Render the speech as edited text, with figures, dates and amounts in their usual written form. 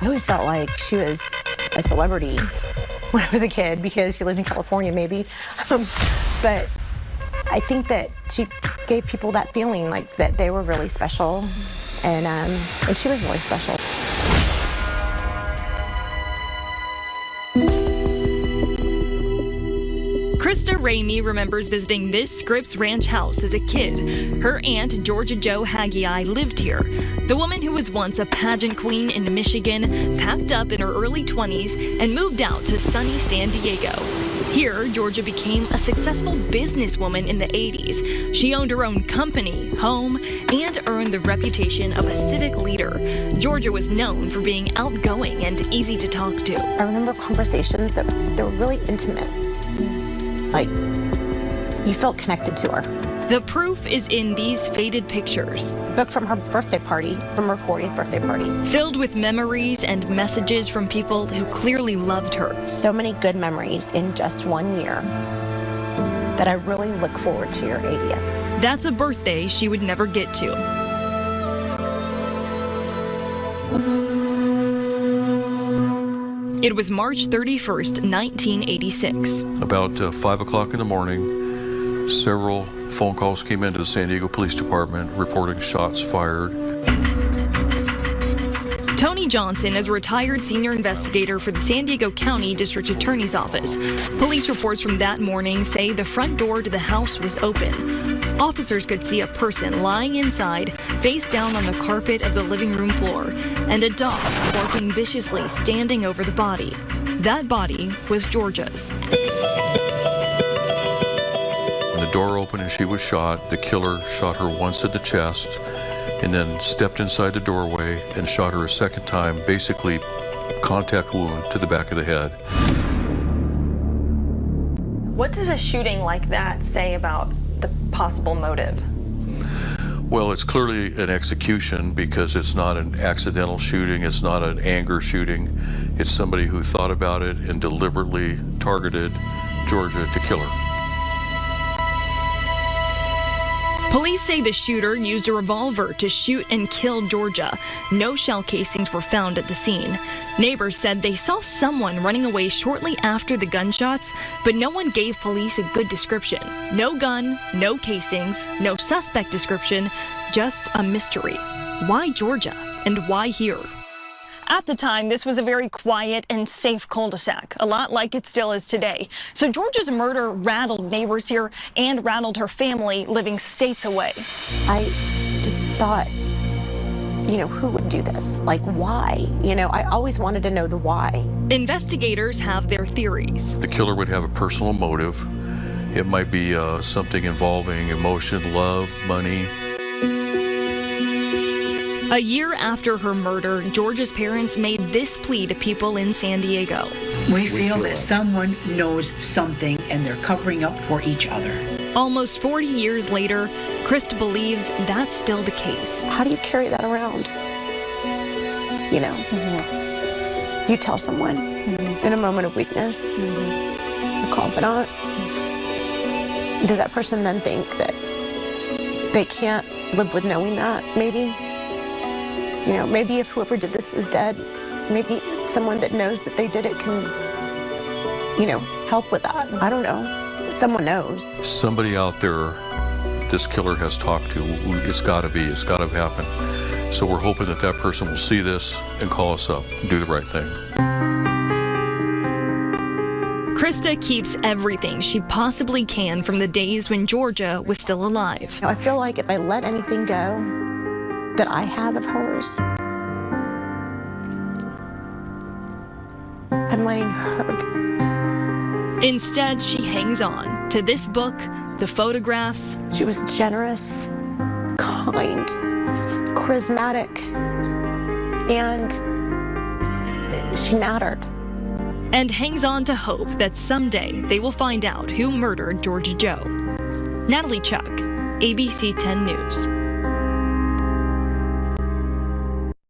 I always felt like she was a celebrity when I was a kid because she lived in California, maybe. But I think that she gave people that feeling like that they were really special, and she was really special. Krista Ramey remembers visiting this Scripps Ranch house as a kid. Her aunt, Georgia Joe Haggai, lived here. The woman who was once a pageant queen in Michigan packed up in her early 20s and moved out to sunny San Diego. Here, Georgia became a successful businesswoman in the 80s. She owned her own company, home, and earned the reputation of a civic leader. Georgia was known for being outgoing and easy to talk to. I remember conversations that were really intimate. Like, you felt connected to her. The proof is in these faded pictures. Book from her birthday party, from her 40th birthday party. Filled with memories and messages from people who clearly loved her. So many good memories in just 1 year that I really look forward to your 80th. That's a birthday she would never get to. It was March 31st, 1986. About 5 o'clock in the morning, several phone calls came into the San Diego Police Department reporting shots fired. Tony Johnson is a retired senior investigator for the San Diego County District Attorney's Office. Police reports from that morning say the front door to the house was open. Officers could see a person lying inside, face down on the carpet of the living room floor, and a dog barking viciously standing over the body. That body was Georgia's. When the door opened and she was shot, the killer shot her once in the chest and then stepped inside the doorway and shot her a second time, basically contact wound to the back of the head. What does a shooting like that say about the possible motive? Well, it's clearly an execution because it's not an accidental shooting, it's not an anger shooting. It's somebody who thought about it and deliberately targeted Georgia to kill her. Police say the shooter used a revolver to shoot and kill Georgia. No shell casings were found at the scene. Neighbors said they saw someone running away shortly after the gunshots, but no one gave police a good description. No gun, no casings, no suspect description, just a mystery. Why Georgia, and why here? At the time, this was a very quiet and safe cul-de-sac, a lot like it still is today. So Georgia's murder rattled neighbors here and rattled her family living states away. I just thought, who would do this? Like, why? I always wanted to know the why. Investigators have their theories. The killer would have a personal motive. It might be something involving emotion, love, money. A year after her murder, Georgia's parents made this plea to people in San Diego. We feel that someone knows something and they're covering up for each other. Almost 40 years later, Krista believes that's still the case. How do you carry that around? You tell someone in a moment of weakness, a confidant. Does that person then think that they can't live with knowing that, maybe? Maybe if whoever did this is dead, maybe someone that knows that they did it can, help with that. I don't know. Someone knows. Somebody out there this killer has talked to, it's got to have happened. So we're hoping that that person will see this and call us up and do the right thing. Krista keeps everything she possibly can from the days when Georgia was still alive. I feel like if I let anything go that I have of hers, I'm letting her go. Instead, she hangs on to this book, the photographs. She was generous, kind, charismatic, and she mattered. And hangs on to hope that someday they will find out who murdered Georgia Joe. Natalie Chuck, ABC 10 News.